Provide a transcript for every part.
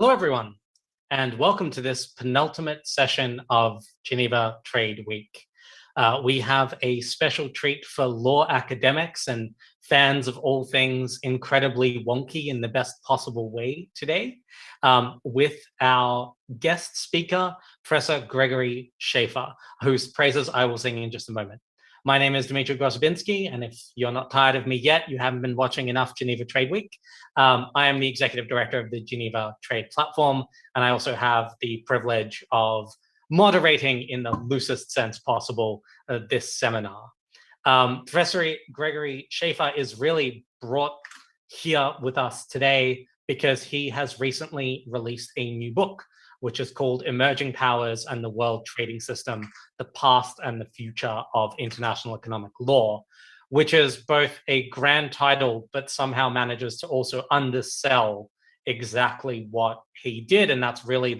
Hello, everyone, and welcome to this penultimate session of Geneva Trade Week. We have a special treat for law academics and fans of all things incredibly wonky in the best possible way today, with our guest speaker, Professor Gregory Shaffer, whose praises I will sing in just a moment. My name is Dmitry Grosbinski, and if you're not tired of me yet, you haven't been watching enough Geneva Trade Week. I am the executive director of the Geneva Trade Platform, and I also have the privilege of moderating in the loosest sense possible this seminar. Professor Gregory Shaffer is really brought here with us today because he has recently released a new book, which is called Emerging Powers and the World Trading System, the Past and the Future of International Economic Law, which is both a grand title, but somehow manages to also undersell exactly what he did. And that's really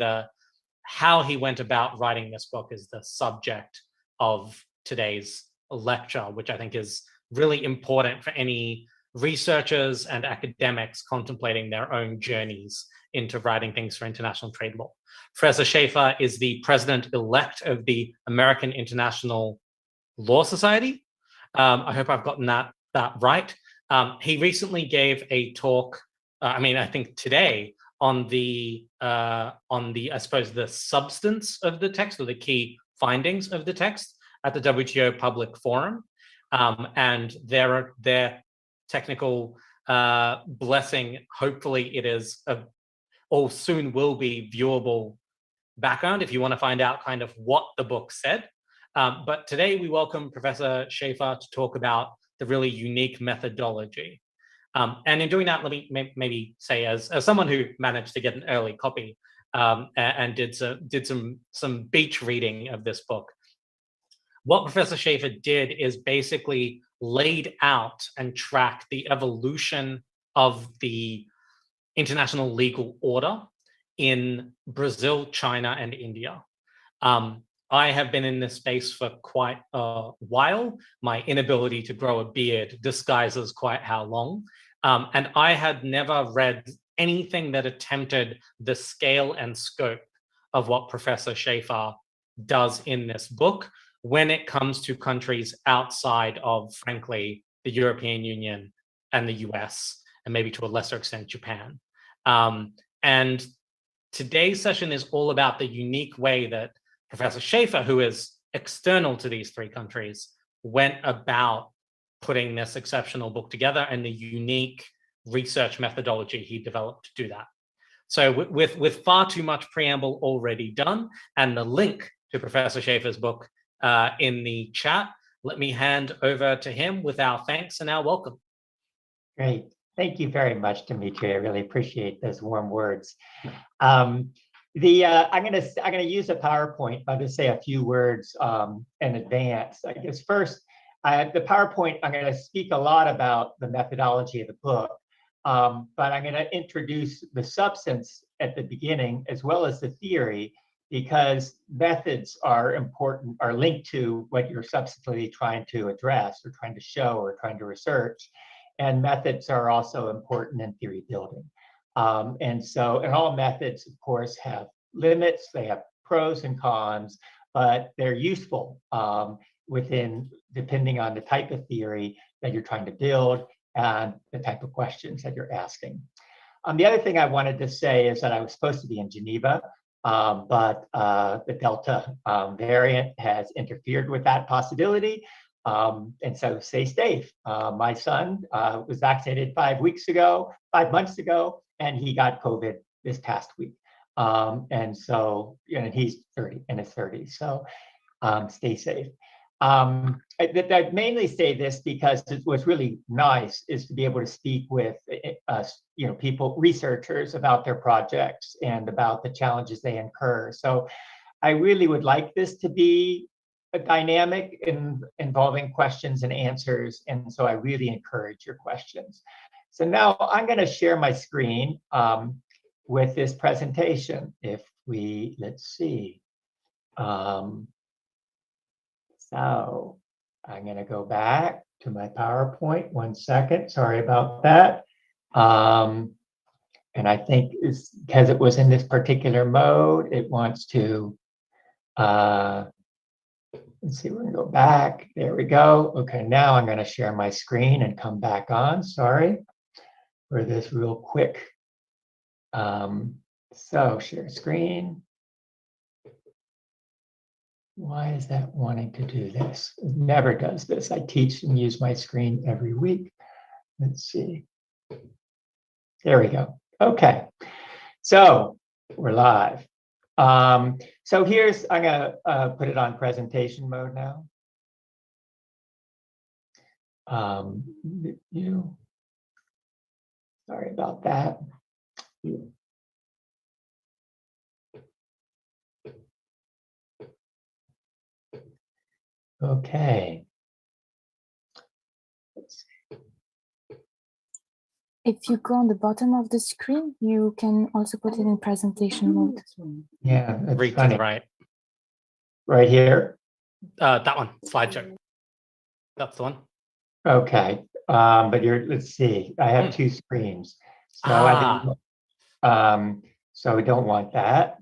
how he went about writing this book is the subject of today's lecture, which I think is really important for any researchers and academics contemplating their own journeys into writing things for international trade law. Professor Shaffer is the president-elect of the American International Law Society. I hope I've gotten that right. He recently gave a talk, I think today, on the I suppose the substance of the text or the key findings of the text at the WTO Public Forum, and their technical blessing. Hopefully, it is or soon will be viewable background if you want to find out kind of what the book said. But today we welcome Professor Shaffer to talk about the really unique methodology. And in doing that, let me maybe say, as someone who managed to get an early copy and did some beach reading of this book, what Professor Shaffer did is basically laid out and tracked the evolution of the international legal order in Brazil, China, and India. I have been in this space for quite a while. My inability to grow a beard disguises quite how long. And I had never read anything that attempted the scale and scope of what Professor Shaffer does in this book when it comes to countries outside of, frankly, the European Union and the US, and maybe to a lesser extent, Japan. And today's session is all about the unique way that Professor Shaffer, who is external to these three countries, went about putting this exceptional book together and the unique research methodology he developed to do that. So with far too much preamble already done and the link to Professor Shaffer's book in the chat, let me hand over to him with our thanks and our welcome. Great. Thank you very much, Dmitry. I really appreciate those warm words. I'm gonna use a PowerPoint. I'll just say a few words in advance. I guess first, the PowerPoint, I'm gonna speak a lot about the methodology of the book, but I'm gonna introduce the substance at the beginning as well as the theory, because methods are important, are linked to what you're substantively trying to address or trying to show or trying to research. And methods are also important in theory building. And all methods, of course, have limits. They have pros and cons, but they're useful depending on the type of theory that you're trying to build and the type of questions that you're asking. The other thing I wanted to say is that I was supposed to be in Geneva, but the Delta variant has interfered with that possibility. And so stay safe. My son was vaccinated 5 months ago, and he got COVID this past week. And he's 30 in his 30s, so stay safe. I mainly say this because what's really nice is to be able to speak with people, researchers, about their projects and about the challenges they incur. So I really would like this to be a dynamic involving questions and answers, and so I really encourage your questions. So now I'm going to share my screen with this presentation. Let's see. So I'm going to go back to my PowerPoint. 1 second. Sorry about that. And I think it's because it was in this particular mode, it wants to, let's see, we're gonna go back. There we go. Okay, now I'm gonna share my screen and come back on. Sorry for this real quick. So share screen. Why is that wanting to do this? It never does this. I teach and use my screen every week. Let's see. There we go. Okay. So we're live. So here's, I'm gonna put it on presentation mode now. Sorry about that. Okay. Let's see. If you go on the bottom of the screen, you can also put it in presentation mode. Yeah, that's Read to funny. the right. Right here. That one, slideshow. That's the one. Okay. But let's see. I have two screens. So so we don't want that.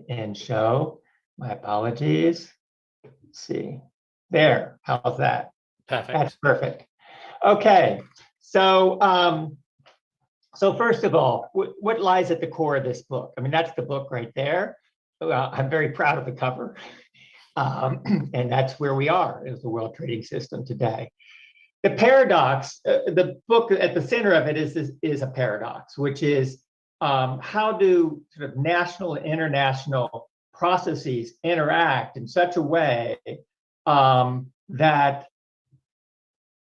And show. My apologies. Let's see. There. How's that? Perfect. That's perfect. Okay. So so first of all, what lies at the core of this book? I mean, that's the book right there. I'm very proud of the cover. And that's where we are as the world trading system today. The paradox, the book at the center of it is a paradox, which is how do sort of national and international processes interact in such a way that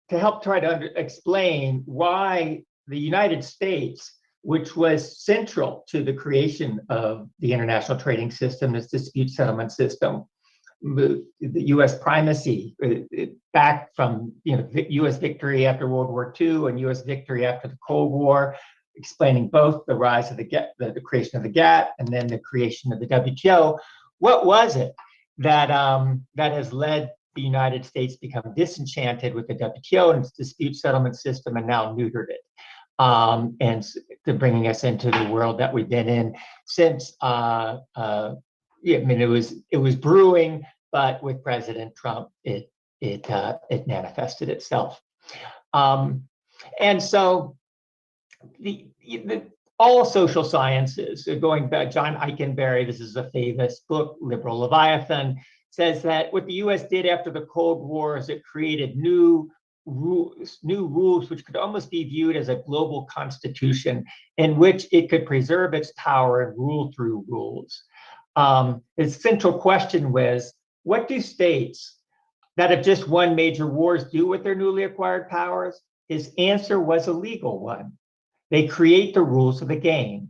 to help try to explain why the United States, which was central to the creation of the international trading system, this dispute settlement system, the U.S. primacy back from U.S. victory after World War II and U.S. victory after the Cold War, explaining both the rise of the creation of the GATT and then the creation of the WTO. What was it that that has led the United States become disenchanted with the WTO and its dispute settlement system and now neutered it, and to bringing us into the world that we've been in since? Yeah, I mean, it was brewing, but with President Trump, it manifested itself. And so all social sciences, going back, John Eikenberry, this is a famous book, Liberal Leviathan, says that what the U.S. did after the Cold War is it created new rules which could almost be viewed as a global constitution in which it could preserve its power and rule through rules. Its central question was, what do states that have just won major wars do with their newly acquired powers? His answer was a legal one. They create the rules of the game.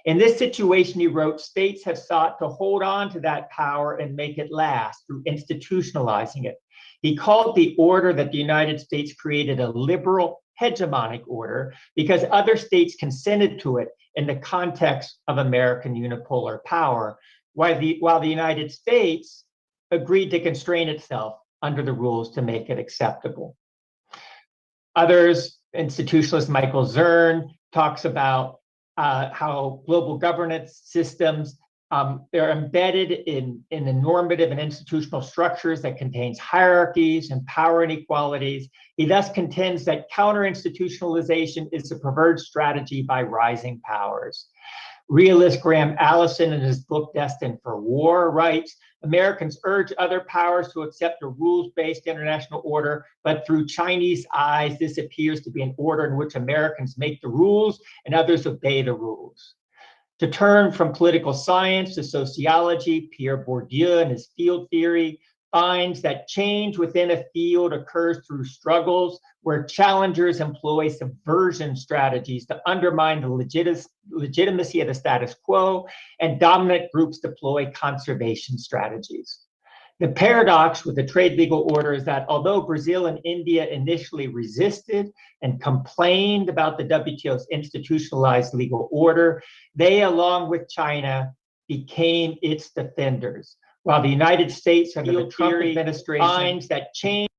In this situation, he wrote, states have sought to hold on to that power and make it last through institutionalizing it. He called the order that the United States created a liberal hegemonic order because other states consented to it in the context of American unipolar power, while the United States agreed to constrain itself under the rules to make it acceptable. Others, institutionalist Michael Zern, talks about how global governance systems, they're embedded in the normative and institutional structures that contains hierarchies and power inequalities. He thus contends that counter-institutionalization is a preferred strategy by rising powers. Realist Graham Allison, in his book Destined for War, writes, Americans urge other powers to accept a rules-based international order, but through Chinese eyes, this appears to be an order in which Americans make the rules and others obey the rules. To turn from political science to sociology, Pierre Bourdieu in his field theory finds that change within a field occurs through struggles where challengers employ subversion strategies to undermine the legitimacy of the status quo, and dominant groups deploy conservation strategies. The paradox with the trade legal order is that although Brazil and India initially resisted and complained about the WTO's institutionalized legal order, they, along with China, became its defenders, while the United States under the Trump administration finds that change,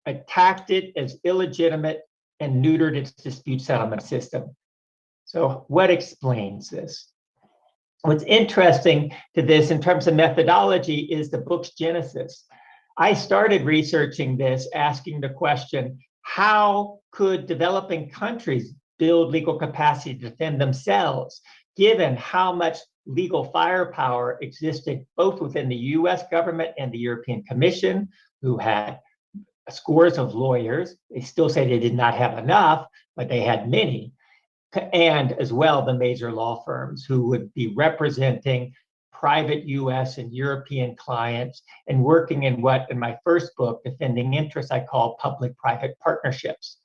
attacked it as illegitimate and neutered its dispute settlement system. So what explains this? What's interesting to this in terms of methodology is the book's genesis. I started researching this, asking the question, how could developing countries build legal capacity to defend themselves, given how much legal firepower existed both within the US government and the European Commission, who had scores of lawyers. They still say they did not have enough, but they had many. And as well, the major law firms who would be representing private US and European clients and working in what, in my first book, Defending Interests, I call public-private partnerships.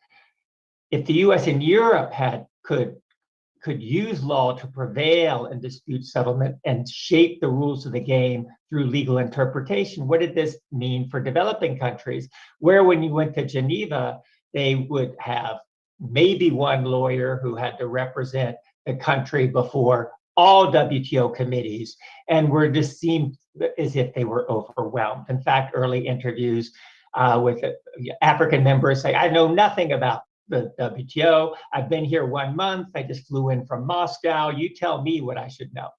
If the US and Europe could use law to prevail in dispute settlement and shape the rules of the game through legal interpretation, what did this mean for developing countries? Where when you went to Geneva, they would have maybe one lawyer who had to represent the country before all WTO committees, and were just seemed as if they were overwhelmed. In fact, early interviews with African members say, I know nothing about the WTO. I've been here 1 month. I just flew in from Moscow. You tell me what I should know.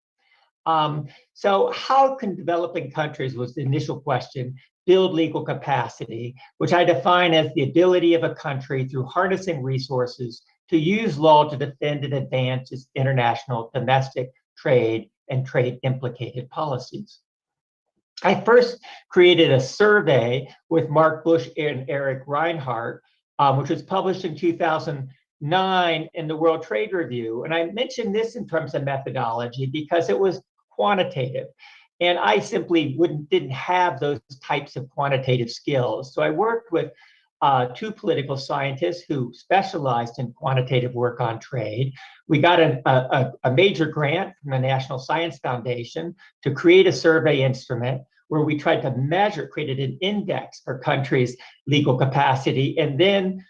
So how can developing countries, was the initial question, build legal capacity, which I define as the ability of a country through harnessing resources to use law to defend and advance its international, domestic trade and trade implicated policies. I first created a survey with Mark Bush and Eric Reinhardt, which was published in 2009 in the World Trade Review. And I mentioned this in terms of methodology because it was quantitative. And I simply didn't have those types of quantitative skills. So I worked with 2 political scientists who specialized in quantitative work on trade. We got a major grant from the National Science Foundation to create a survey instrument where we tried to measure, created an index for countries' legal capacity, and then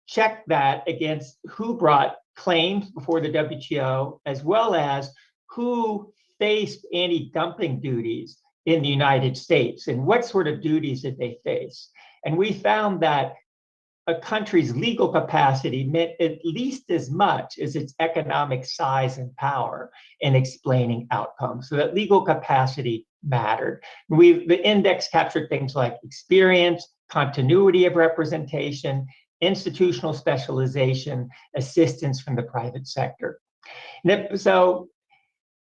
check that against who brought claims before the WTO, as well as who faced anti-dumping duties in the United States, and what sort of duties did they face. And we found that a country's legal capacity meant at least as much as its economic size and power in explaining outcomes, so that legal capacity mattered. The index captured things like experience, continuity of representation, institutional specialization, assistance from the private sector. So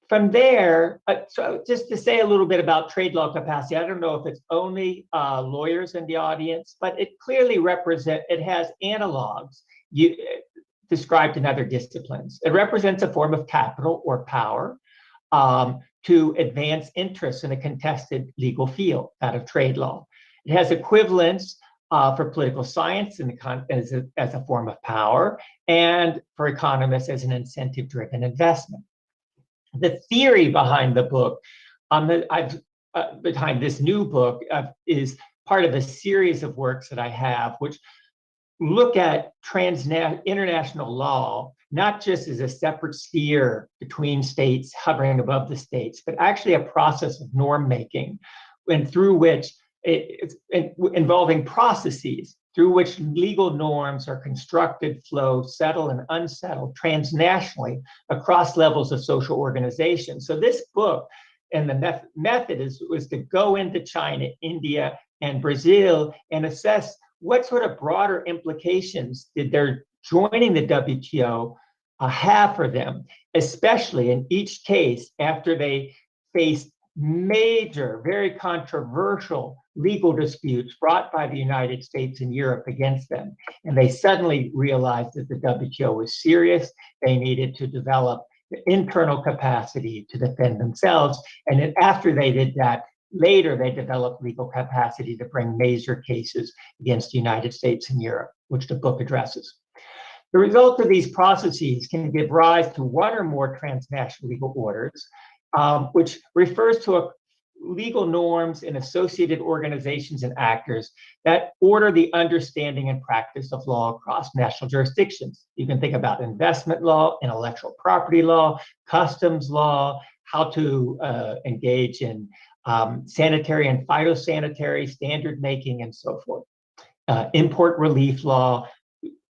from there, so just to say a little bit about trade law capacity, I don't know if it's only lawyers in the audience, but it clearly it has analogs described in other disciplines. It represents a form of capital or power to advance interests in a contested legal field, that of trade law. It has equivalence for political science as a form of power, and for economists as an incentive-driven investment. The theory behind the book, behind this new book, is part of a series of works that I have, which look at international law, not just as a separate sphere between states hovering above the states, but actually a process of norm making, and through which it's involving processes through which legal norms are constructed, flow, settle, and unsettled transnationally across levels of social organization. So this book and the method was to go into China, India, and Brazil and assess what sort of broader implications did their joining the WTO have for them, especially in each case after they faced major, very controversial legal disputes brought by the United States and Europe against them. And they suddenly realized that the WTO was serious. They needed to develop the internal capacity to defend themselves. And then after they did that, later they developed legal capacity to bring major cases against the United States and Europe, which the book addresses. The result of these processes can give rise to one or more transnational legal orders, which refers to legal norms and associated organizations and actors that order the understanding and practice of law across national jurisdictions. You can think about investment law, intellectual property law, customs law, how to engage in sanitary and phytosanitary standard making, and so forth. Import relief law,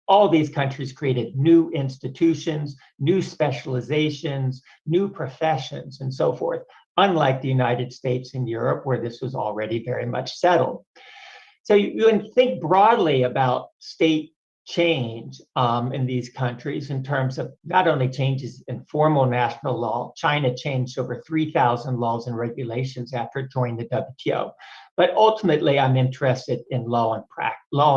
all these countries created new institutions, new specializations, new professions, and so forth, unlike the United States and Europe, where this was already very much settled. So you can think broadly about state change in these countries in terms of not only changes in formal national law. China changed over 3,000 laws and regulations after it joined the WTO. But ultimately, I'm interested in law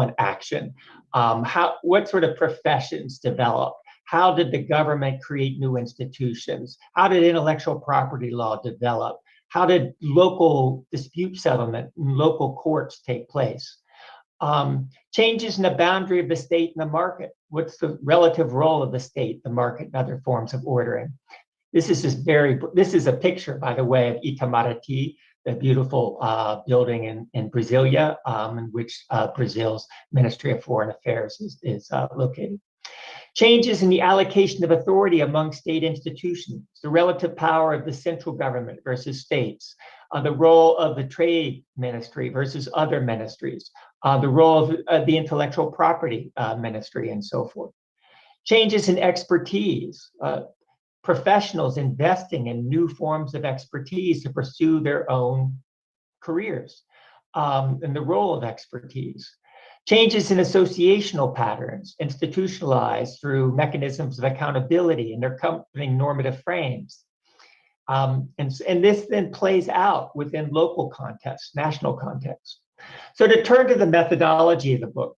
and action. What sort of professions developed? How did the government create new institutions? How did intellectual property law develop? How did local dispute settlement and local courts take place? Changes in the boundary of the state and the market. What's the relative role of the state, the market, and other forms of ordering? This is a picture, by the way, of Itamaraty, the beautiful building in Brasilia, in which Brazil's Ministry of Foreign Affairs is located. Changes in the allocation of authority among state institutions, the relative power of the central government versus states, the role of the trade ministry versus other ministries, the role of the intellectual property ministry, and so forth. Changes in expertise, professionals investing in new forms of expertise to pursue their own careers, and the role of expertise. Changes in associational patterns, institutionalized through mechanisms of accountability and their accompanying normative frames. And this then plays out within local contexts, national contexts. So to turn to the methodology of the book,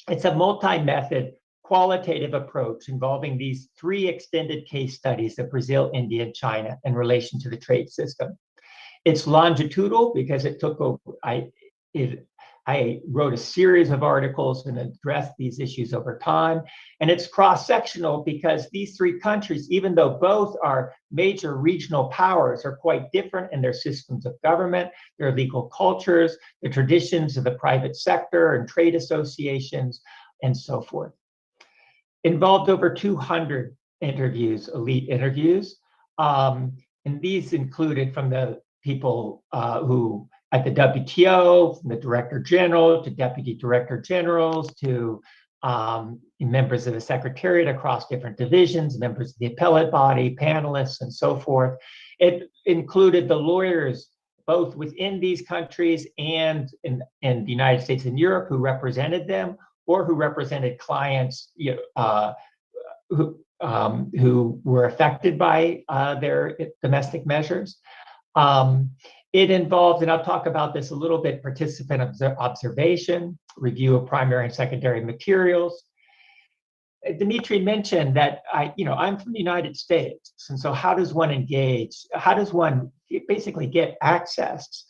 it's a multi-method qualitative approach involving these 3 extended case studies of Brazil, India, and China in relation to the trade system. It's longitudinal because it took over, I wrote a series of articles and addressed these issues over time. And it's cross-sectional because these 3 countries, even though both are major regional powers, are quite different in their systems of government, their legal cultures, the traditions of the private sector and trade associations, and so forth. Involved over 200 interviews, elite interviews. And these included from the people who at the WTO, from the Director General to Deputy Director Generals to members of the Secretariat across different divisions, members of the appellate body, panelists, and so forth. It included the lawyers both within these countries and in the United States and Europe who represented them or who represented clients who were affected by their domestic measures. It involved, and I'll talk about this a little bit, participant observation, review of primary and secondary materials. Dimitri mentioned that I'm from the United States, and so how does one engage? How does one basically get access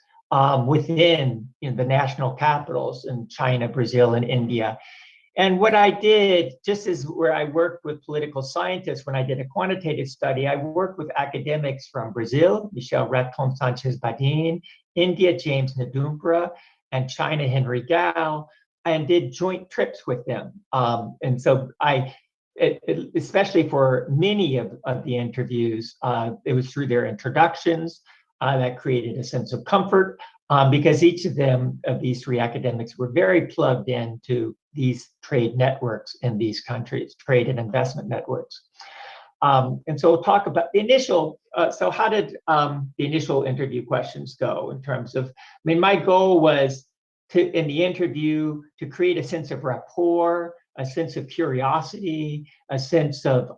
within the national capitals in China, Brazil, and India? And what I did, just as where I worked with political scientists when I did a quantitative study, I worked with academics from Brazil, Michel Raton Sanchez Badin, India, James Nadumbra, and China, Henry Gao, and did joint trips with them. And so especially for many of the interviews, it was through their introductions that created a sense of comfort because each of them, of these 3 academics, were very plugged into these trade networks in these countries, trade and investment networks. And so we'll talk about the initial, so how did the initial interview questions go in terms of, my goal was in the interview to create a sense of rapport, a sense of curiosity, a sense of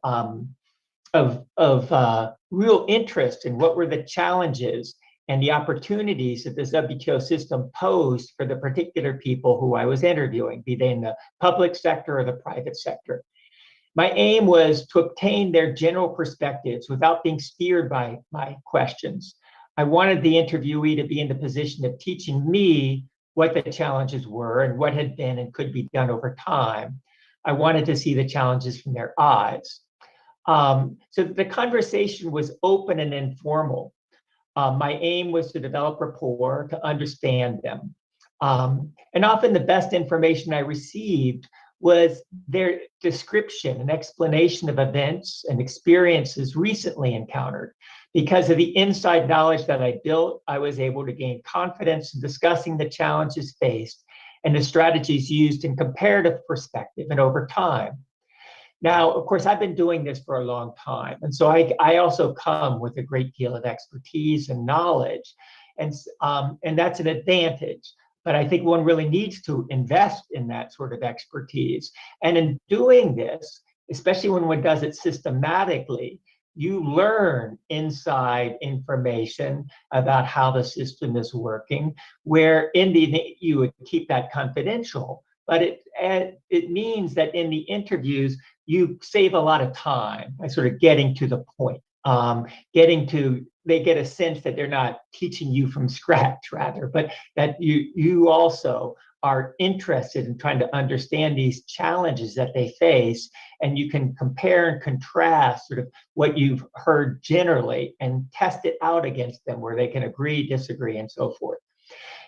real interest in what were the challenges and the opportunities that this WTO system posed for the particular people who I was interviewing, be they in the public sector or the private sector. My aim was to obtain their general perspectives without being steered by my questions. I wanted the interviewee to be in the position of teaching me what the challenges were and what had been and could be done over time. I wanted to see the challenges from their eyes. So the conversation was open and informal. My aim was to develop rapport, to understand them. And often the best information I received was their description and explanation of events and experiences recently encountered. Because of the inside knowledge that I built, I was able to gain confidence in discussing the challenges faced and the strategies used in comparative perspective and over time. Now, of course, I've been doing this for a long time, and so I also come with a great deal of expertise and knowledge, and that's an advantage. But I think one really needs to invest in that sort of expertise. And in doing this, especially when one does it systematically, you learn inside information about how the system is working, where you would keep that confidential. But it means that in the interviews, you save a lot of time by sort of getting to the point, they get a sense that they're not teaching you from scratch, rather, but that you also are interested in trying to understand these challenges that they face, and you can compare and contrast sort of what you've heard generally and test it out against them where they can agree, disagree, and so forth.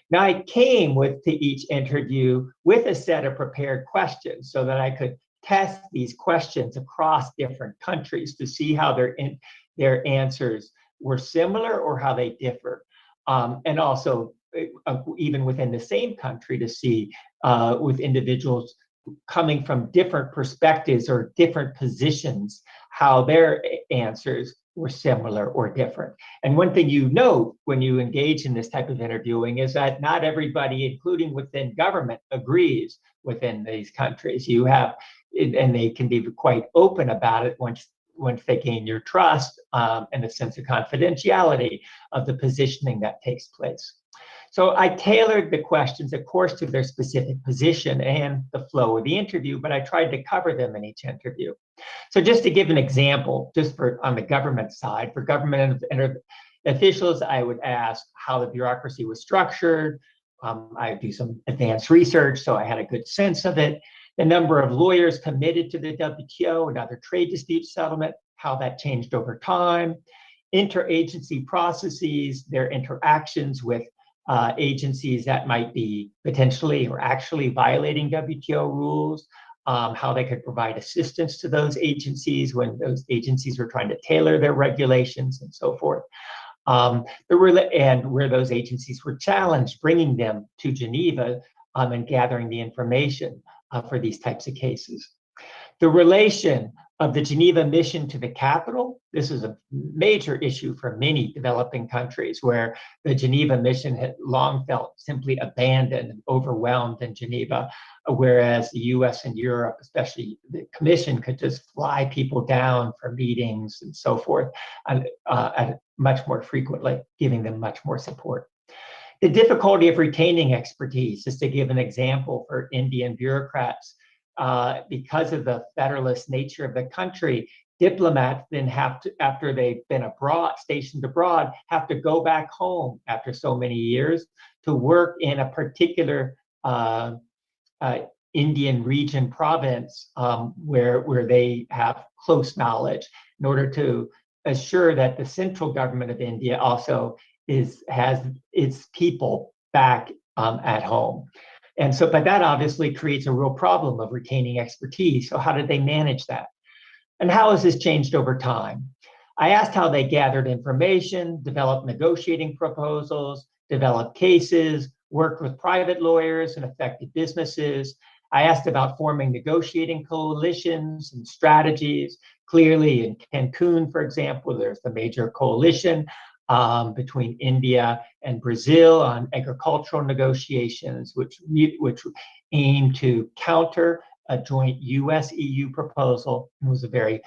Now, I came to each interview with a set of prepared questions so that I could test these questions across different countries to see how their answers were similar or how they differ. And also, even within the same country, to see with individuals coming from different perspectives or different positions, how their answers were similar or different. And one thing you note when you engage in this type of interviewing is that not everybody, including within government, agrees within these countries. You have, and they can be quite open about it once they gain your trust and a sense of confidentiality of the positioning that takes place. So I tailored the questions, of course, to their specific position and the flow of the interview, but I tried to cover them in each interview. So just to give an example, just on the government side, for government officials, I would ask how the bureaucracy was structured. I do some advanced research, so I had a good sense of it. The number of lawyers committed to the WTO and other trade dispute settlement, how that changed over time. Interagency processes, their interactions with agencies that might be potentially or actually violating WTO rules, how they could provide assistance to those agencies when those agencies were trying to tailor their regulations and so forth. And where those agencies were challenged, bringing them to Geneva and gathering the information for these types of cases. The relation of the Geneva mission to the capital, this is a major issue for many developing countries where the Geneva mission had long felt simply abandoned and overwhelmed in Geneva, whereas the US and Europe, especially the Commission, could just fly people down for meetings and so forth much more frequently, giving them much more support. The difficulty of retaining expertise, just to give an example for Indian bureaucrats, because of the federalist nature of the country, diplomats then have to, after they've been stationed abroad, have to go back home after so many years to work in a particular Indian region province where they have close knowledge in order to assure that the central government of India also has its people back at home. And so, but that obviously creates a real problem of retaining expertise. So how did they manage that? And how has this changed over time? I asked how they gathered information, developed negotiating proposals, developed cases, worked with private lawyers and affected businesses. I asked about forming negotiating coalitions and strategies. Clearly in Cancun, for example, there's the major coalition between India and Brazil on agricultural negotiations, which aim to counter a joint US-EU proposal. It was a very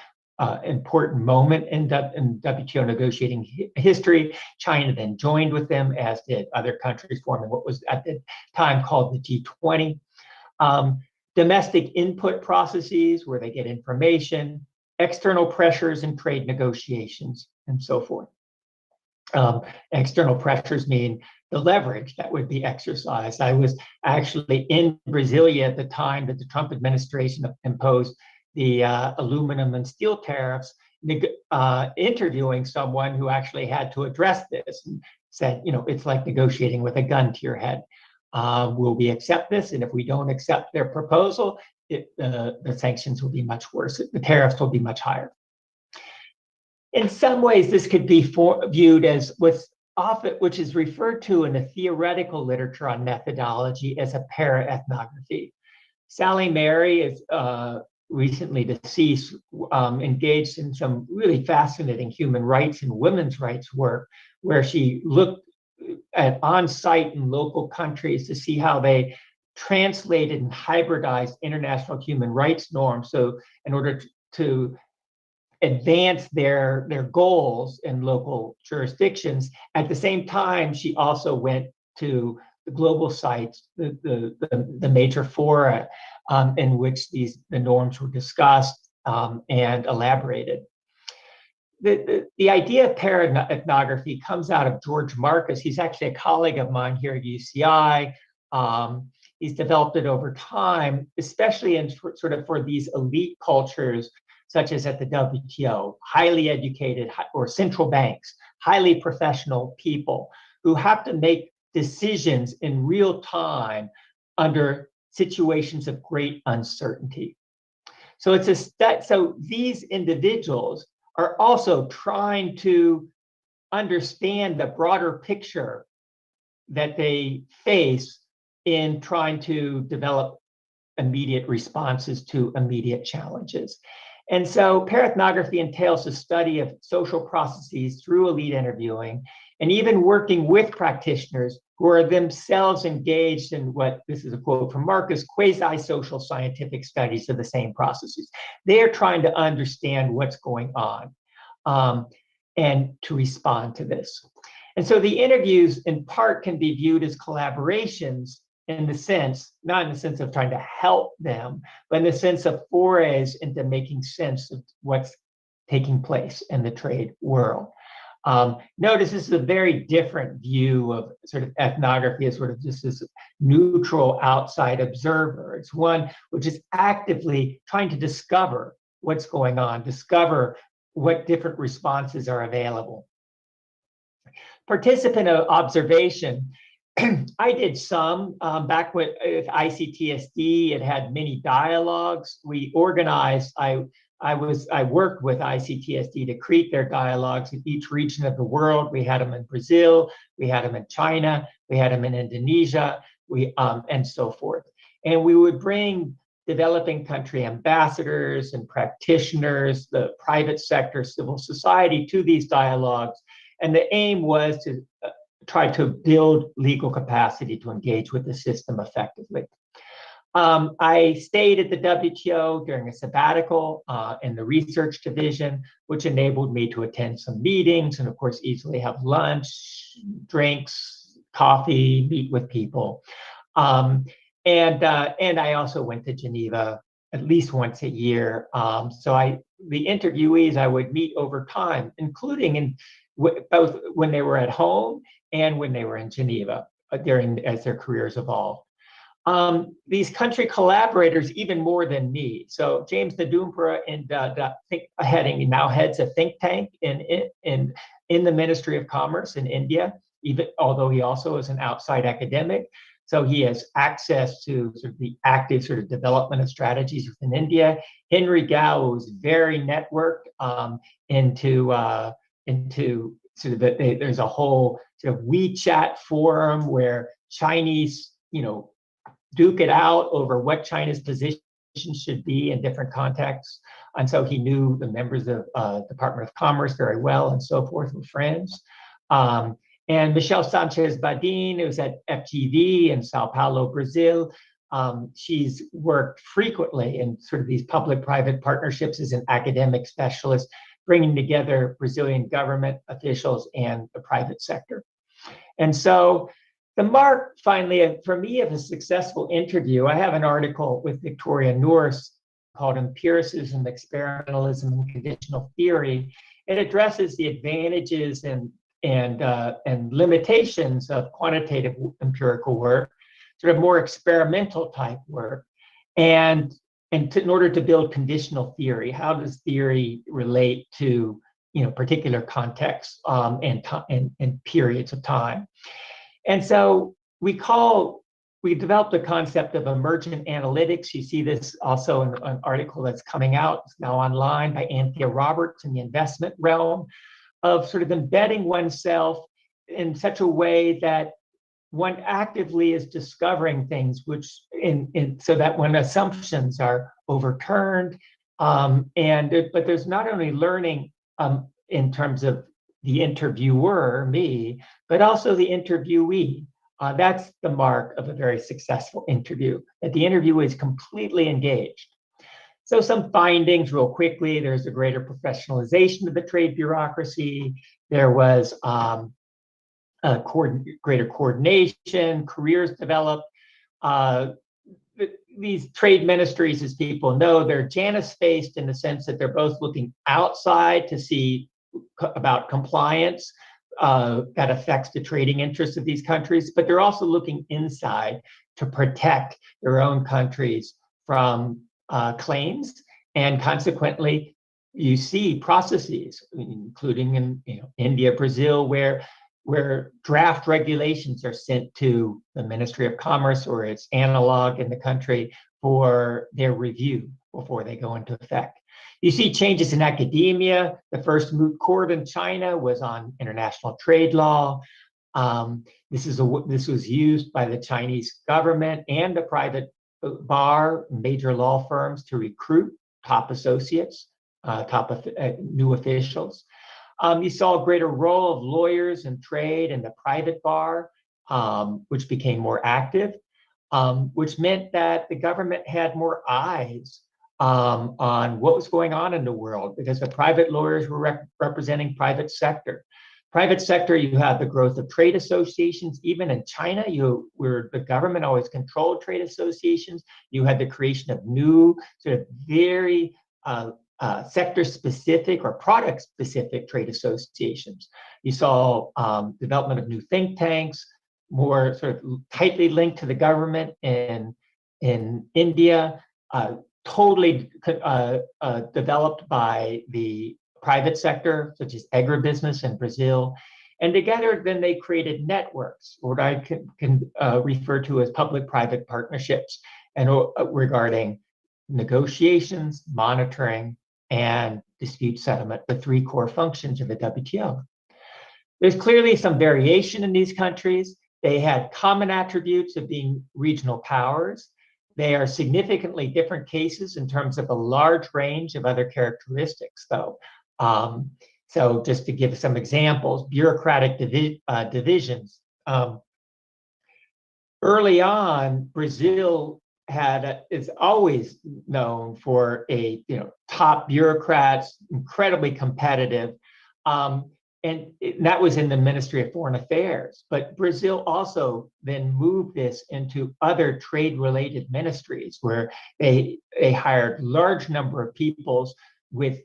important moment in WTO negotiating history. China then joined with them, as did other countries forming what was at the time called the G20. Domestic input processes where they get information, external pressures in trade negotiations, and so forth. External pressures mean the leverage that would be exercised. I was actually in Brasilia at the time that the Trump administration imposed the aluminum and steel tariffs, interviewing someone who actually had to address this and said, it's like negotiating with a gun to your head. Will we accept this? And if we don't accept their proposal, the sanctions will be much worse. The tariffs will be much higher. In some ways, this could be viewed as with often, which is referred to in the theoretical literature on methodology as a paraethnography. Sally Mary is recently deceased, engaged in some really fascinating human rights and women's rights work, where she looked at on-site in local countries to see how they translated and hybridized international human rights norms. So in order to advance their goals in local jurisdictions. At the same time, she also went to the global sites, the major fora in which the norms were discussed and elaborated. The idea of paraethnography comes out of George Marcus. He's actually a colleague of mine here at UCI. He's developed it over time, especially in sort of for these elite cultures, such as at the WTO, highly educated, or central banks, highly professional people who have to make decisions in real time under situations of great uncertainty. So so these individuals are also trying to understand the broader picture that they face in trying to develop immediate responses to immediate challenges. And so paraethnography entails the study of social processes through elite interviewing, and even working with practitioners who are themselves engaged in what, this is a quote from Marcus, quasi-social scientific studies of the same processes. They are trying to understand what's going on and to respond to this. And so the interviews in part can be viewed as collaborations in the sense, not in the sense of trying to help them, but in the sense of forays into making sense of what's taking place in the trade world. Notice this is a very different view of sort of ethnography as sort of just this neutral outside observer. It's one which is actively trying to discover what's going on, discover what different responses are available. Participant observation. I did some back with ICTSD. It had many dialogues. We organized. I worked with ICTSD to create their dialogues in each region of the world. We had them in Brazil, we had them in China, we had them in Indonesia, and so forth. And we would bring developing country ambassadors and practitioners, the private sector, civil society to these dialogues. And the aim was to try to build legal capacity to engage with the system effectively. I stayed at the WTO during a sabbatical in the research division, which enabled me to attend some meetings and, of course, easily have lunch, drinks, coffee, meet with people. And I also went to Geneva at least once a year. So the interviewees I would meet over time, including both when they were at home and when they were in Geneva as their careers evolved. These country collaborators, even more than me. So James Nadumpura now heads a think tank in the Ministry of Commerce in India, even although he also is an outside academic. So he has access to sort of the active sort of development of strategies within India. Henry Gao is very networked into sort of there's a whole sort of WeChat forum where Chinese, duke it out over what China's position should be in different contexts. And so he knew the members of Department of Commerce very well and so forth, with friends. And Michelle Sanchez-Badin, who's at FGV in Sao Paulo, Brazil. She's worked frequently in sort of these public-private partnerships as an academic specialist, bringing together Brazilian government officials and the private sector. And so the mark, finally, for me, of a successful interview, I have an article with Victoria Nourse called Empiricism, Experimentalism, and Conditional Theory. It addresses the advantages and limitations of quantitative empirical work, sort of more experimental type work, and in order to build conditional theory. How does theory relate to particular contexts and periods of time? And so we developed the concept of emergent analytics. You see this also in an article that's coming out, it's now online, by Anthea Roberts in the investment realm, of sort of embedding oneself in such a way that one actively is discovering things, which so that when assumptions are overturned, but there's not only learning in terms of the interviewer, me, but also the interviewee. That's the mark of a very successful interview, that the interviewer is completely engaged. So some findings real quickly: there's a greater professionalization of the trade bureaucracy. There was greater coordination, careers developed. These trade ministries, as people know, they're Janus-faced in the sense that they're both looking outside to see about compliance that affects the trading interests of these countries, but they're also looking inside to protect their own countries from claims, and consequently, you see processes, including in India, Brazil, where draft regulations are sent to the Ministry of Commerce or its analog in the country for their review before they go into effect. You see changes in academia. The first moot court in China was on international trade law. This was used by the Chinese government and the private bar, major law firms, to recruit top associates, new officials. You saw a greater role of lawyers in trade and the private bar, which became more active, which meant that the government had more eyes on what was going on in the world, because the private lawyers were representing private sector. Private sector, you have the growth of trade associations. Even in China, where the government always controlled trade associations, you had the creation of new, sort of very sector-specific or product-specific trade associations. You saw development of new think tanks, more sort of tightly linked to the government in India, totally developed by the private sector, such as agribusiness in Brazil. And together, then they created networks, what I can refer to as public-private partnerships, and regarding negotiations, monitoring, and dispute settlement, the three core functions of the WTO. There's clearly some variation in these countries. They had common attributes of being regional powers. They are significantly different cases in terms of a large range of other characteristics, though. So just to give some examples, bureaucratic divisions. Early on, Brazil is always known for top bureaucrats, incredibly competitive, and that was in the Ministry of Foreign Affairs. But Brazil also then moved this into other trade-related ministries, where they hired large number of peoples with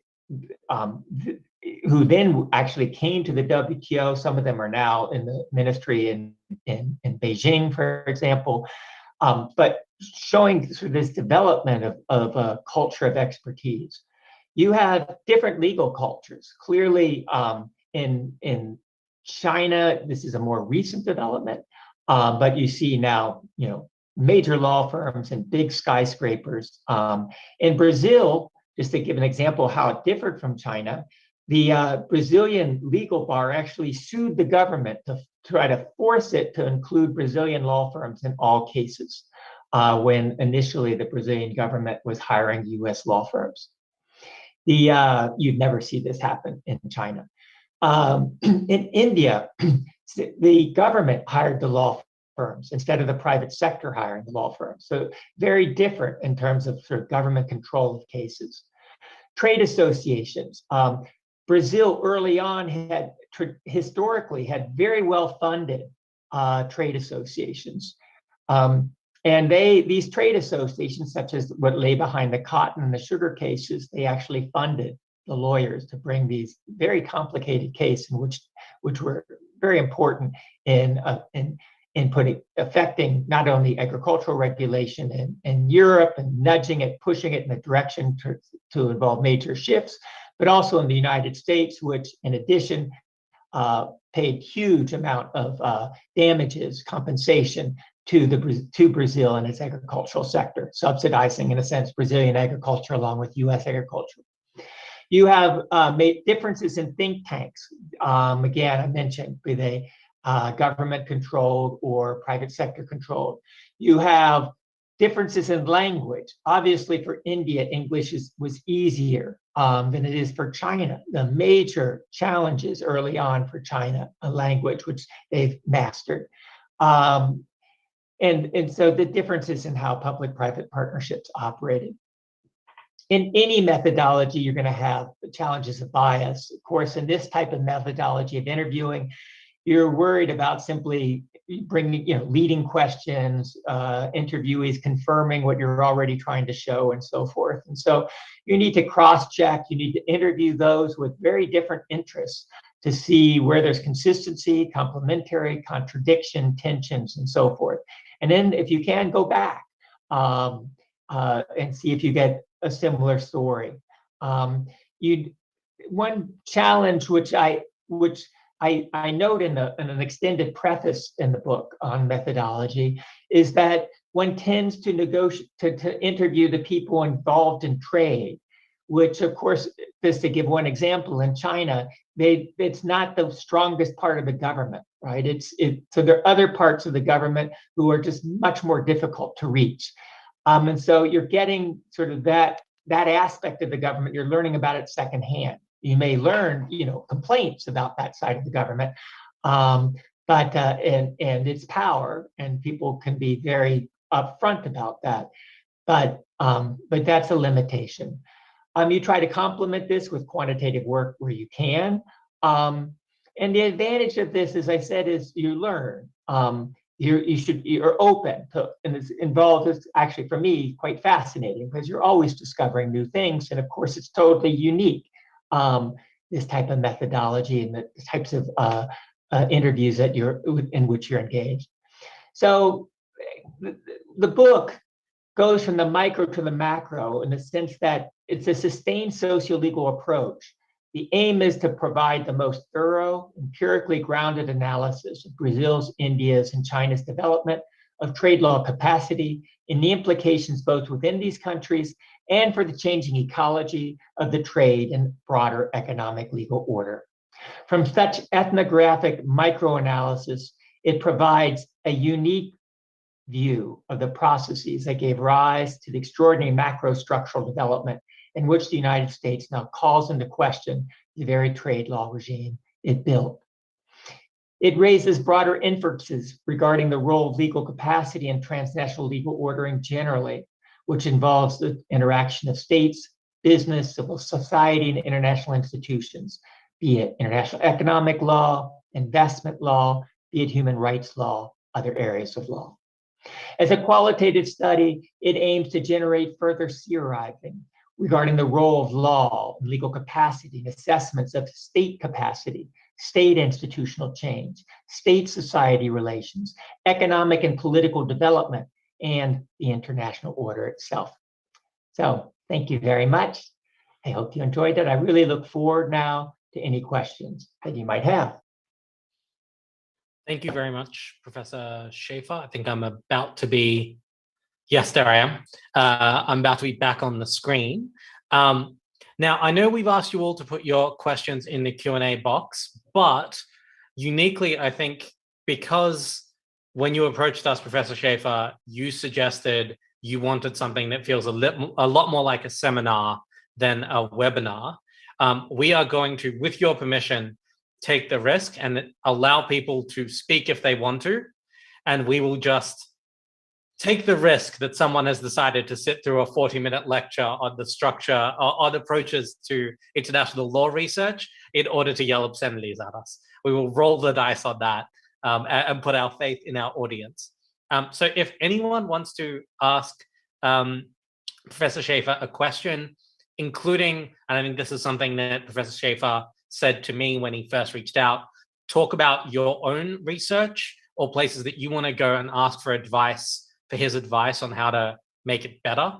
who then actually came to the WTO. Some of them are now in the ministry in Beijing, for example. But showing sort of this development of a culture of expertise. You have different legal cultures. Clearly, in China, this is a more recent development, but you see now, major law firms and big skyscrapers. In Brazil, just to give an example of how it differed from China, the Brazilian legal bar actually sued the government to try to force it to include Brazilian law firms in all cases, when initially the Brazilian government was hiring US law firms. You'd never see this happen in China. In India, the government hired the law firms instead of the private sector hiring the law firms. So very different in terms of sort of government control of cases. Trade associations. Brazil early on historically had very well-funded trade associations. And these trade associations, such as what lay behind the cotton and the sugar cases, they actually funded the lawyers to bring these very complicated cases, which were very important in affecting not only agricultural regulation in Europe and nudging it, pushing it in a direction to involve major shifts, but also in the United States, which in addition paid huge amount of damages, compensation to Brazil and its agricultural sector, subsidizing, in a sense, Brazilian agriculture along with US agriculture. You have made differences in think tanks. Again, I mentioned government controlled or private sector controlled. You have differences in language. Obviously, for India, English was easier than it is for China. The major challenges early on for China, a language which they've mastered. And so the differences in how public-private partnerships operated. In any methodology, you're going to have the challenges of bias. Of course, in this type of methodology of interviewing, you're worried about simply bringing, leading questions, interviewees confirming what you're already trying to show, and so forth. And so you need to cross-check. You need to interview those with very different interests to see where there's consistency, complementary, contradiction, tensions, and so forth. And then, if you can, go back and see if you get a similar story. One challenge which I note in an extended preface in the book on methodology is that one tends to negotiate to interview the people involved in trade, which, of course, just to give one example, in China, it's not the strongest part of the government, right? So there are other parts of the government who are just much more difficult to reach. And so you're getting sort of that aspect of the government, you're learning about it secondhand. You may learn, complaints about that side of the government, but its power, and people can be very upfront about that. But that's a limitation. You try to complement this with quantitative work where you can. And the advantage of this, as I said, is you learn. You're open to, and it's involved. It's actually, for me, quite fascinating because you're always discovering new things, and of course, it's totally unique. This type of methodology and the types of interviews in which you're engaged. So the book goes from the micro to the macro in the sense that it's a sustained socio-legal approach. The aim is to provide the most thorough, empirically grounded analysis of Brazil's, India's, and China's development of trade law capacity and the implications both within these countries and for the changing ecology of the trade and broader economic legal order. From such ethnographic microanalysis, it provides a unique view of the processes that gave rise to the extraordinary macro-structural development in which the United States now calls into question the very trade law regime it built. It raises broader inferences regarding the role of legal capacity in transnational legal ordering generally, which involves the interaction of states, business, civil society, and international institutions, be it international economic law, investment law, be it human rights law, other areas of law. As a qualitative study, it aims to generate further theorizing regarding the role of law and legal capacity and assessments of state capacity, state institutional change, state-society relations, economic and political development, and the international order itself. So thank you very much. I hope you enjoyed it. I really look forward now to any questions that you might have. Thank you very much, Professor Shaffer. I think I'm about to be, yes, there I am. I'm about to be back on the screen. Now, I know we've asked you all to put your questions in the Q&A box, but uniquely, I think, because when you approached us, Professor Shaffer, you suggested you wanted something that feels a lot more like a seminar than a webinar. We are going to, with your permission, take the risk and allow people to speak if they want to, and we will just take the risk that someone has decided to sit through a 40-minute lecture on the structure or on approaches to international law research in order to yell obscenities at us. We will roll the dice on that and put our faith in our audience. So if anyone wants to ask Professor Shaffer a question, including, and I think this is something that Professor Shaffer said to me when he first reached out, talk about your own research or places that you want to go and ask for advice, for his advice on how to make it better.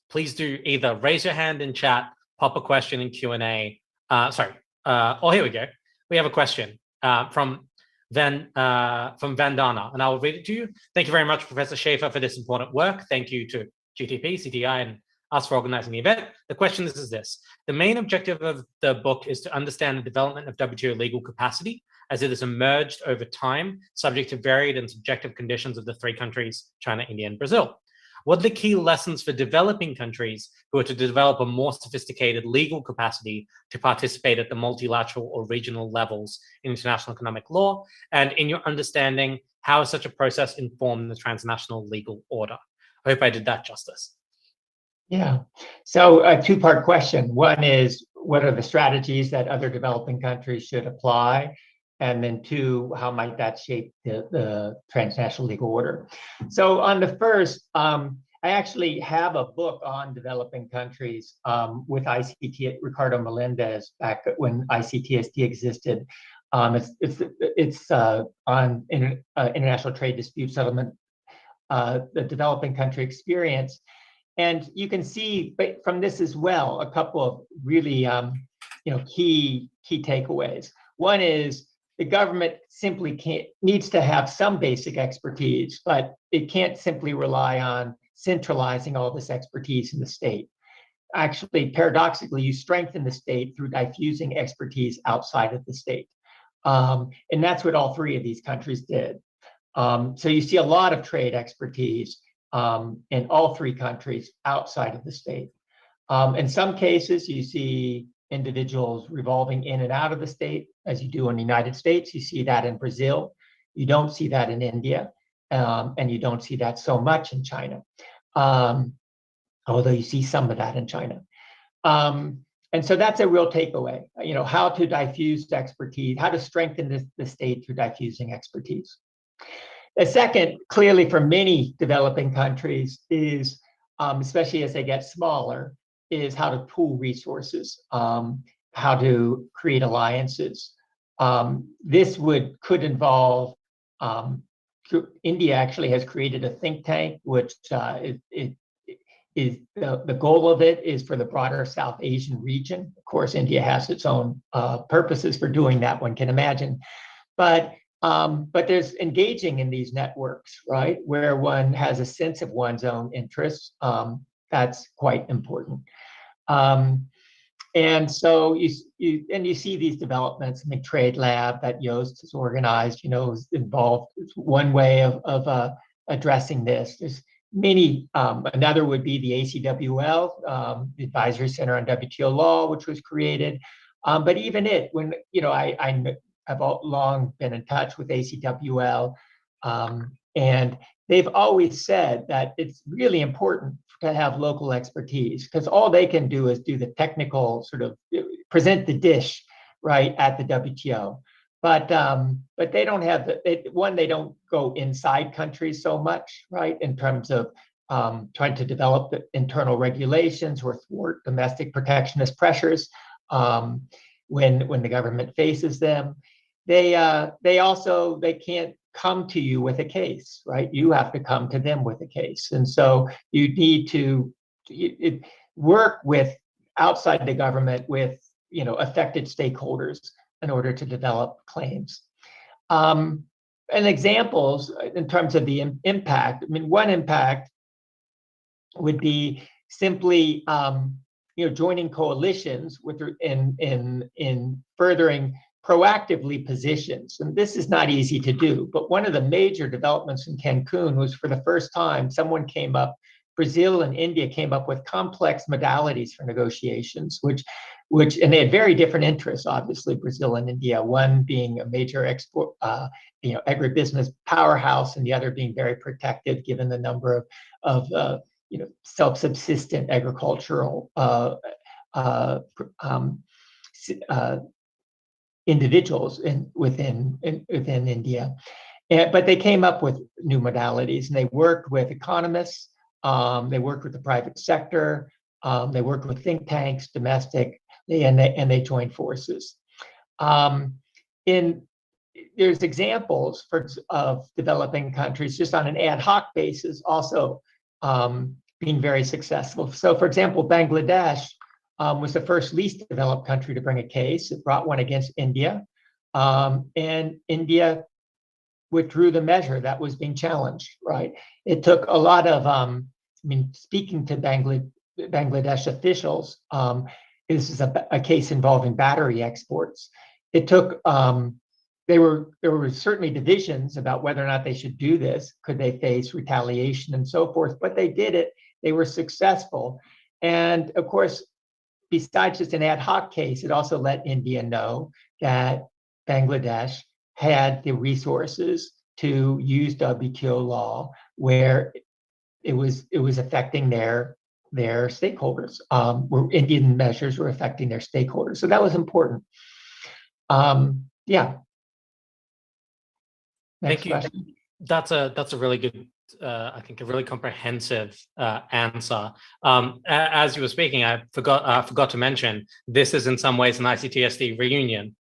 Please do either raise your hand in chat, pop a question in Q&A. Oh, here we go. We have a question from Vandana, and I will read it to you. Thank you very much, Professor Shaffer, for this important work. Thank you to GTP, CTI, and us for organizing the event. The question is this. The main objective of the book is to understand the development of WTO legal capacity as it has emerged over time, subject to varied and subjective conditions of the three countries, China, India, and Brazil. What are the key lessons for developing countries who are to develop a more sophisticated legal capacity to participate at the multilateral or regional levels in international economic law? And in your understanding, how is such a process informed the transnational legal order? I hope I did that justice. Yeah. So a two-part question. One is, what are the strategies that other developing countries should apply? And then two, how might that shape the transnational legal order? So on the first, I actually have a book on developing countries with ICT, Ricardo Melendez, back when ICTSD existed. It's on international trade dispute settlement, the developing country experience. And you can see from this as well a couple of really key takeaways. One is the government simply needs to have some basic expertise, but it can't simply rely on centralizing all this expertise in the state. Actually, paradoxically, you strengthen the state through diffusing expertise outside of the state. And that's what all three of these countries did. So you see a lot of trade expertise in all three countries outside of the state. In some cases, you see individuals revolving in and out of the state, as you do in the United States. You see that in Brazil. You don't see that in India, and you don't see that so much in China, although you see some of that in China. And so that's a real takeaway, how to diffuse expertise, how to strengthen the state through diffusing expertise. The second, clearly for many developing countries, is, especially as they get smaller, is how to pool resources, how to create alliances. This could involve, India actually has created a think tank, which is the goal of it is for the broader South Asian region. Of course, India has its own purposes for doing that, one can imagine. But there's engaging in these networks, right, where one has a sense of one's own interests. That's quite important. And so you see these developments. I mean, Trade Lab that Yost has organized, is involved. It's one way of addressing this. There's many. Another would be the ACWL, the Advisory Center on WTO Law, which was created. But even it, when I've long been in touch with ACWL, and they've always said that it's really important to have local expertise, because all they can do is do the technical sort of present the dish, right, at the WTO. But they don't have they don't go inside countries so much, right, in terms of trying to develop the internal regulations or thwart domestic protectionist pressures when the government faces them. They can't come to you with a case, right? You have to come to them with a case. And so you need to work with outside the government with, affected stakeholders in order to develop claims. And examples in terms of the impact, I mean, one impact would be simply, joining coalitions in furthering proactively positions. And this is not easy to do, but one of the major developments in Cancun was, for the first time, Brazil and India came up with complex modalities for negotiations, and they had very different interests, obviously, Brazil and India, one being a major export, agribusiness powerhouse, and the other being very protective given the number of self-subsistent agricultural individuals within India. But they came up with new modalities, and they worked with economists, they worked with the private sector, they worked with think tanks, domestic, and they joined forces. There's examples of developing countries just on an ad hoc basis also being very successful. So, for example, Bangladesh was the first least developed country to bring a case. It brought one against India, and India withdrew the measure that was being challenged, right? It took a lot of, speaking to Bangladesh officials. This is a case involving battery exports. It took, there were certainly divisions about whether or not they should do this. Could they face retaliation and so forth? But they did it. They were successful. And of course, besides just an ad hoc case, it also let India know that Bangladesh had the resources to use WTO law where it was affecting their stakeholders, where Indian measures were affecting their stakeholders. So that was important. Yeah. Next Thank you. question. That's a really good, I think, a really comprehensive answer. As you were speaking, I forgot to mention, this is in some ways an ICTSD reunion.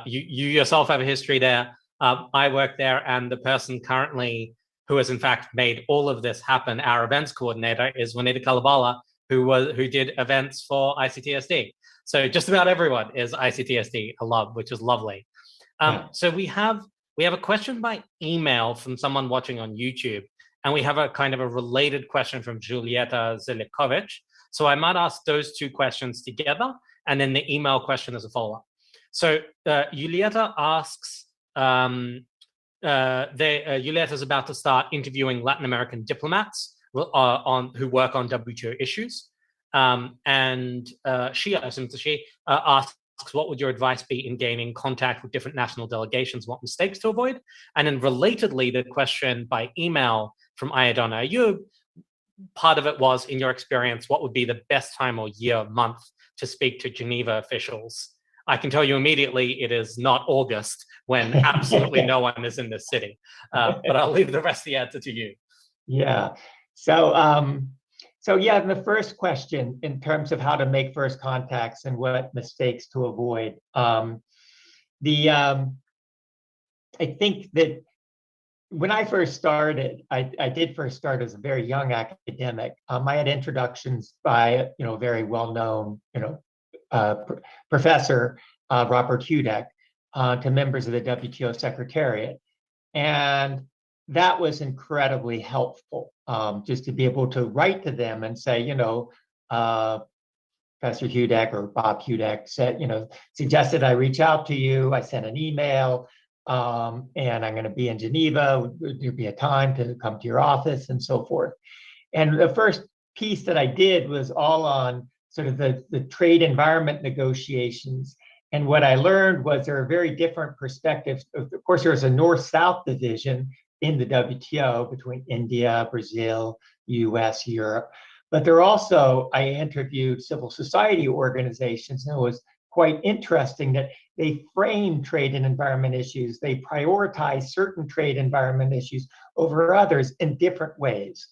You yourself have a history there. I work there, and the person currently who has in fact made all of this happen, our events coordinator, is Juanita Calabala, who did events for ICTSD. So just about everyone is ICTSD alum, which is lovely. So we have a question by email from someone watching on YouTube, and we have a kind of a related question from Julieta Zelikovic. So I might ask those two questions together, and then the email question as a follow-up. So Julieta asks, Julieta is about to start interviewing Latin American diplomats who work on WTO issues. And she asks, what would your advice be in gaining contact with different national delegations? What mistakes to avoid? And then relatedly, the question by email from Ayadona Ayub, part of it was, in your experience, what would be the best time or year, month to speak to Geneva officials? I can tell you immediately it is not August, when absolutely no one is in this city. But I'll leave the rest of the answer to you. Yeah. So yeah, the first question in terms of how to make first contacts and what mistakes to avoid. I think that when I first started, I did first start as a very young academic. I had introductions by very well-known professor Robert Hudek to members of the WTO Secretariat, and that was incredibly helpful, just to be able to write to them and say, Professor Hudek or Bob Hudek said, suggested I reach out to you. I sent an email, and I'm going to be in Geneva. Would there be a time to come to your office and so forth? And the first piece that I did was all on sort of the trade environment negotiations. And what I learned was there are very different perspectives. Of course, there's a North-South division in the WTO between India, Brazil, US, Europe. But there also, I interviewed civil society organizations, and it was quite interesting that they frame trade and environment issues. They prioritize certain trade environment issues over others in different ways,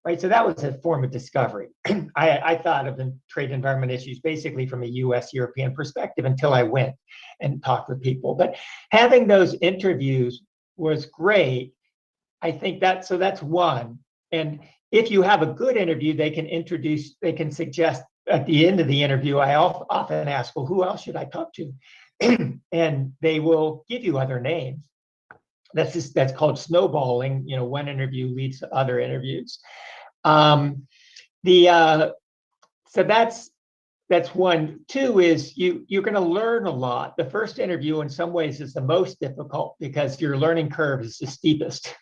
right? So that was a form of discovery. I thought of the trade environment issues basically from a US-European perspective until I went and talked with people. But having those interviews was great. I think that's one. And if you have a good interview, they can suggest at the end of the interview, I often ask, well, who else should I talk to? And they will give you other names. That's called snowballing. One interview leads to other interviews. So that's one. Two is you're going to learn a lot. The first interview in some ways is the most difficult because your learning curve is the steepest.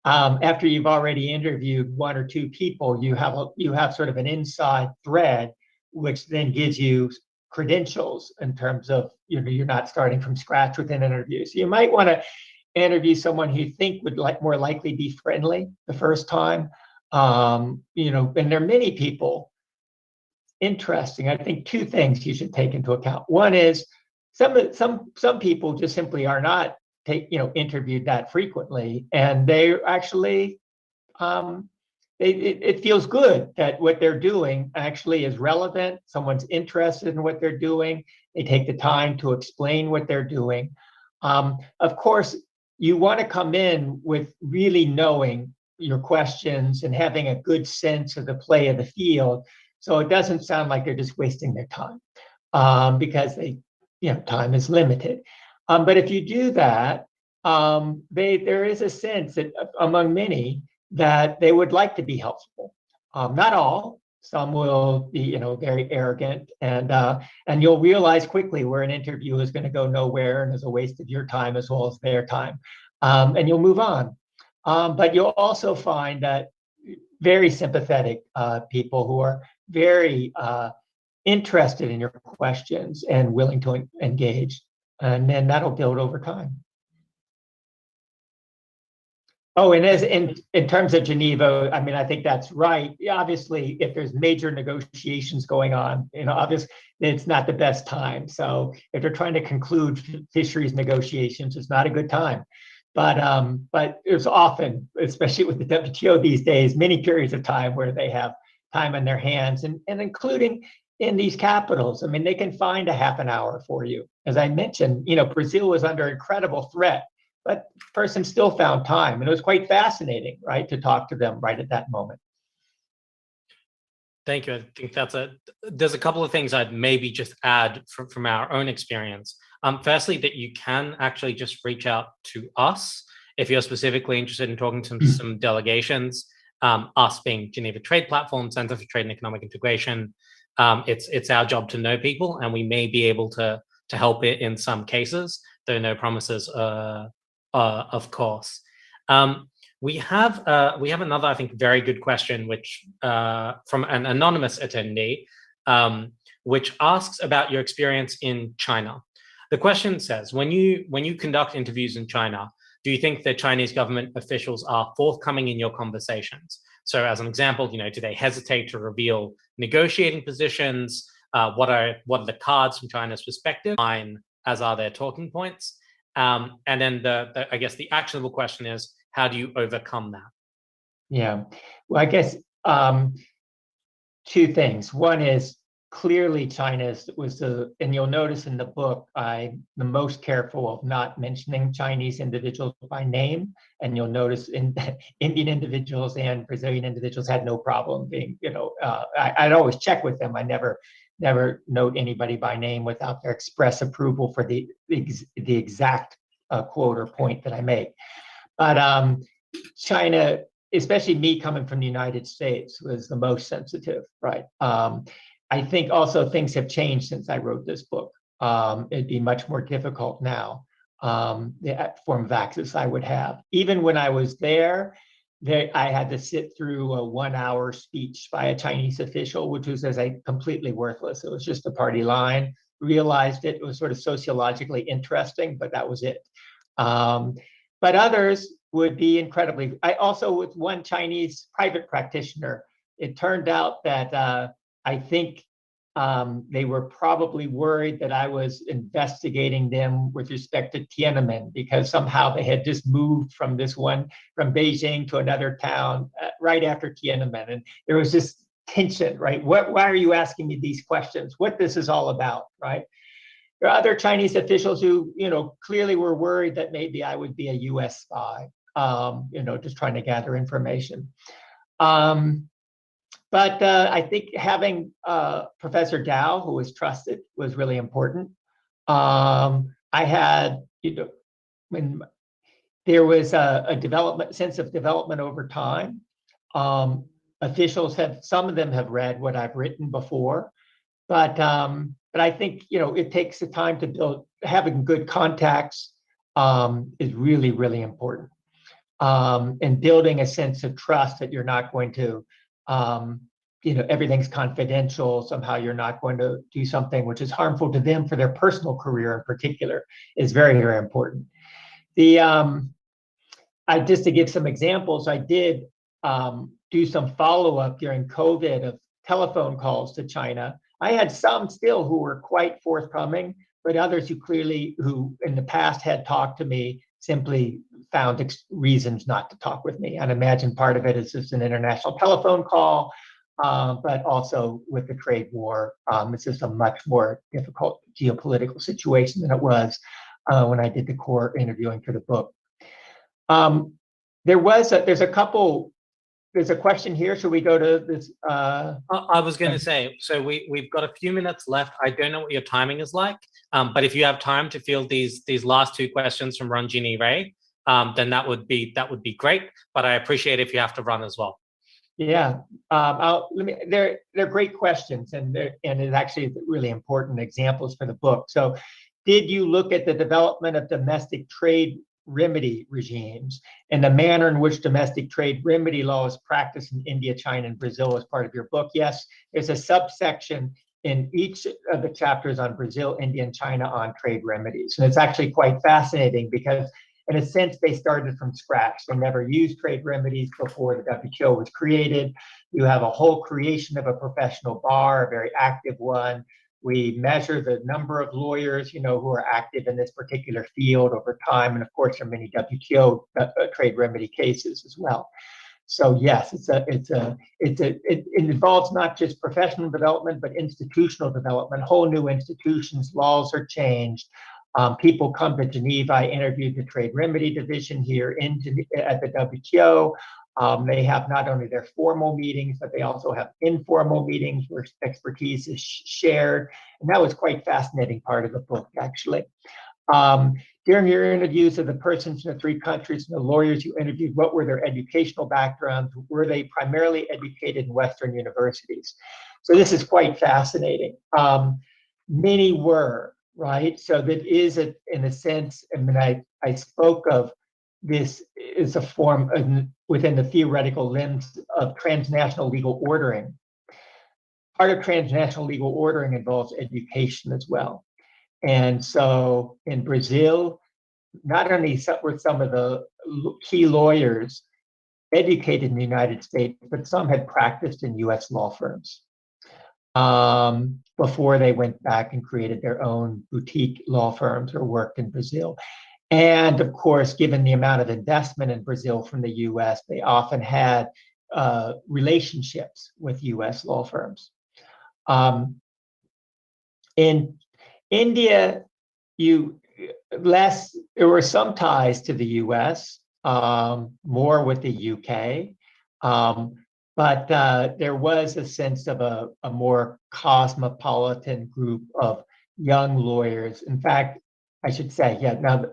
After you've already interviewed one or two people, you have sort of an inside thread, which then gives you credentials in terms of you're not starting from scratch with an interview. So you might want to interview someone who you think would more likely be friendly the first time. And there are many people. Interesting. I think two things you should take into account. One is some people just simply are not interviewed that frequently, and they actually it feels good that what they're doing actually is relevant. Someone's interested in what they're doing. They take the time to explain what they're doing. Of course, you want to come in with really knowing your questions and having a good sense of the play of the field, so it doesn't sound like they're just wasting their time, because time is limited. But if you do that, there is a sense that among many that they would like to be helpful. Not all, Some will be, very arrogant, and you'll realize quickly where an interview is going to go nowhere and is a waste of your time as well as their time, and you'll move on. But you'll also find that very sympathetic people who are very interested in your questions and willing to engage, and then that'll build over time. Oh, and as in terms of Geneva, I mean, I think that's right. Obviously, if there's major negotiations going on, obviously it's not the best time. So if they're trying to conclude fisheries negotiations, it's not a good time. But there's often, especially with the WTO these days, many periods of time where they have time on their hands, and including in these capitals. I mean, they can find a half an hour for you. As I mentioned, Brazil was under incredible threat, but the person still found time. And it was quite fascinating, right, to talk to them right at that moment. Thank you. I think there's a couple of things I'd maybe just add from our own experience. Firstly, that you can actually just reach out to us if you're specifically interested in talking to some delegations, us being Geneva Trade Platform, Center for Trade and Economic Integration. It's our job to know people, and we may be able to help it in some cases, though no promises, of course. We have another, I think, very good question, which from an anonymous attendee, which asks about your experience in China. The question says, when you conduct interviews in China, do you think the Chinese government officials are forthcoming in your conversations? So as an example, do they hesitate to reveal negotiating positions? What are the cards from China's perspective? As are their talking points? And then I guess the actionable question is, how do you overcome that? Yeah, well, I guess two things. One is clearly China's and you'll notice in the book, I'm the most careful of not mentioning Chinese individuals by name. And you'll notice Indian individuals and Brazilian individuals had no problem being, I'd always check with them. I never note anybody by name without their express approval for the exact quote or point that I make. But China, especially me coming from the United States, was the most sensitive, right? I think also things have changed since I wrote this book. It'd be much more difficult now, the form of access I would have. Even when I was there, I had to sit through a 1-hour speech by a Chinese official, which was completely worthless. It was just a party line. Realized it was sort of sociologically interesting, but that was it. But others would be incredibly. I also, with one Chinese private practitioner, it turned out that I think they were probably worried that I was investigating them with respect to Tiananmen, because somehow they had just moved from Beijing to another town right after Tiananmen. And there was this tension, right? Why are you asking me these questions? What this is all about, right? There are other Chinese officials who, clearly were worried that maybe I would be a US spy, just trying to gather information. But I think having Professor Dow, who was trusted, was really important. I had, when there was a sense of development over time. Officials some of them have read what I've written before, but I think, it takes the time to build. Having good contacts is really, really important. And building a sense of trust that you're not going to, everything's confidential. Somehow you're not going to do something which is harmful to them for their personal career in particular is very, very important. Just to give some examples, I did do some follow-up during COVID of telephone calls to China. I had some still who were quite forthcoming, but others who in the past had talked to me simply found reasons not to talk with me. And imagine part of it is just an international telephone call, but also with the trade war, it's just a much more difficult geopolitical situation than it was when I did the core interviewing for the book. There's a question here. Should we go to this? I was going to say, so we've got a few minutes left. I don't know what your timing is like, but if you have time to field these last two questions from Ranjini Ray, then that would be great. But I appreciate if you have to run as well. Yeah, they're great questions, and it's actually really important examples for the book. So, did you look at the development of domestic trade remedy regimes and the manner in which domestic trade remedy law is practiced in India, China, and Brazil as part of your book? Yes, there's a subsection in each of the chapters on Brazil, India, and China on trade remedies, and it's actually quite fascinating because, in a sense, they started from scratch. They never used trade remedies before the WTO was created. You have a whole creation of a professional bar, a very active one. We measure the number of lawyers, who are active in this particular field over time. And of course, there are many WTO trade remedy cases as well. So yes, it involves not just professional development, but institutional development. Whole new institutions, laws are changed. People come to Geneva. I interviewed the Trade Remedy Division here at the WTO. They have not only their formal meetings, but they also have informal meetings where expertise is shared. And that was quite fascinating part of the book, actually. During your interviews of the persons in the 3 countries and the lawyers you interviewed, what were their educational backgrounds? Were they primarily educated in Western universities? So this is quite fascinating. Many were, right? So that is, in a sense, I mean, I spoke of this is a form within the theoretical limbs of transnational legal ordering. Part of transnational legal ordering involves education as well. And so in Brazil, not only were some of the key lawyers educated in the United States, but some had practiced in US law firms before they went back and created their own boutique law firms or worked in Brazil. And of course, given the amount of investment in Brazil from the US, they often had relationships with US law firms. In India, there were some ties to the US, more with the UK, but there was a sense of a more cosmopolitan group of young lawyers. In fact, I should say, yeah, now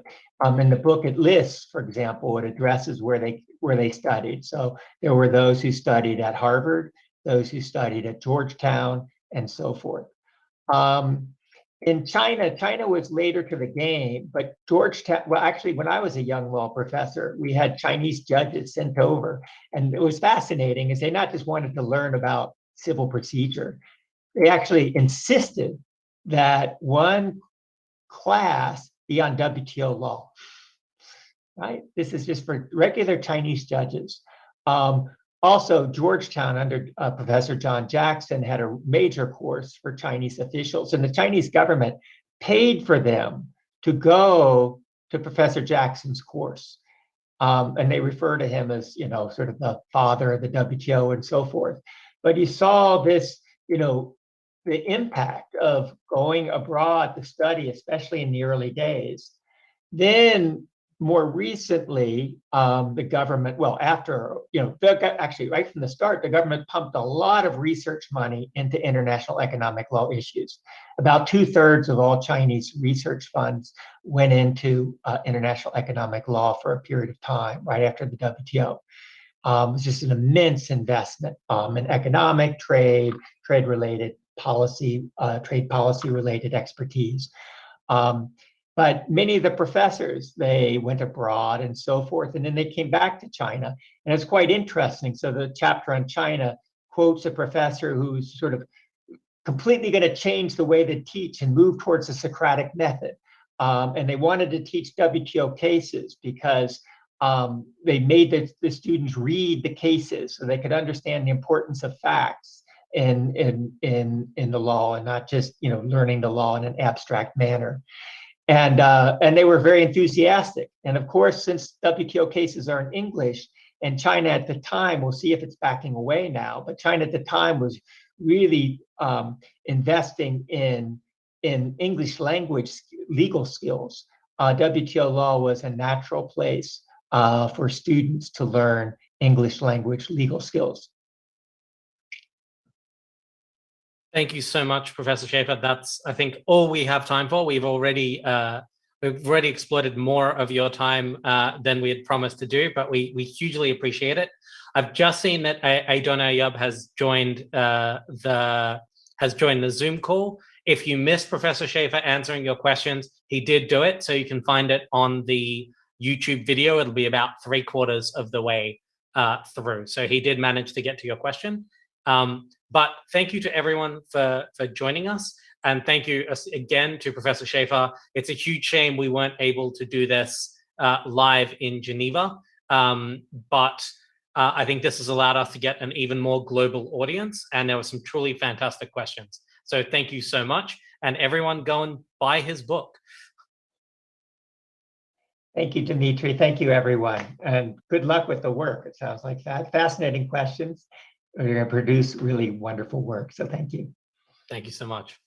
in the book it lists, for example, it addresses where they studied. So there were those who studied at Harvard, those who studied at Georgetown, and so forth. In China was later to the game, but Georgetown, well, actually, when I was a young law professor, we had Chinese judges sent over. And it was fascinating, is they not just wanted to learn about civil procedure, they actually insisted that one class be on WTO law, right? This is just for regular Chinese judges. Also, Georgetown, under Professor John Jackson, had a major course for Chinese officials, and the Chinese government paid for them to go to Professor Jackson's course. And they refer to him as, sort of the father of the WTO and so forth. But you saw this, the impact of going abroad to study, especially in the early days. Then more recently, the government, after, actually right from the start, the government pumped a lot of research money into international economic law issues. About 2/3 of all Chinese research funds went into international economic law for a period of time, right after the WTO. It was just an immense investment in economic, trade-related policy, trade policy-related expertise. But many of the professors, they went abroad and so forth, and then they came back to China. And it's quite interesting. So the chapter on China quotes a professor who's sort of completely going to change the way they teach and move towards the Socratic method. And they wanted to teach WTO cases because they made the students read the cases so they could understand the importance of facts in the law, and not just learning the law in an abstract manner. And they were very enthusiastic. And of course, since WTO cases are in English, and China at the time, we'll see if it's backing away now, but China at the time was really investing in English language legal skills. WTO law was a natural place for students to learn English language legal skills. Thank you so much, Professor Shaffer. That's, I think, all we have time for. We've already we've already exploited more of your time than we had promised to do, but we hugely appreciate it. I've just seen that Aidona Yub has joined the Zoom call. If you missed Professor Shaffer answering your questions, he did do it, so you can find it on the YouTube video. It'll be about 3/4 of the way through. So he did manage to get to your question. But thank you to everyone for joining us. And thank you again to Professor Shaffer. It's a huge shame we weren't able to do this live in Geneva. But I think this has allowed us to get an even more global audience. And there were some truly fantastic questions. So thank you so much. And everyone go and buy his book. Thank you, Dimitri. Thank you, everyone. And good luck with the work. It sounds like that. Fascinating questions. You're going to produce really wonderful work. So thank you. Thank you so much.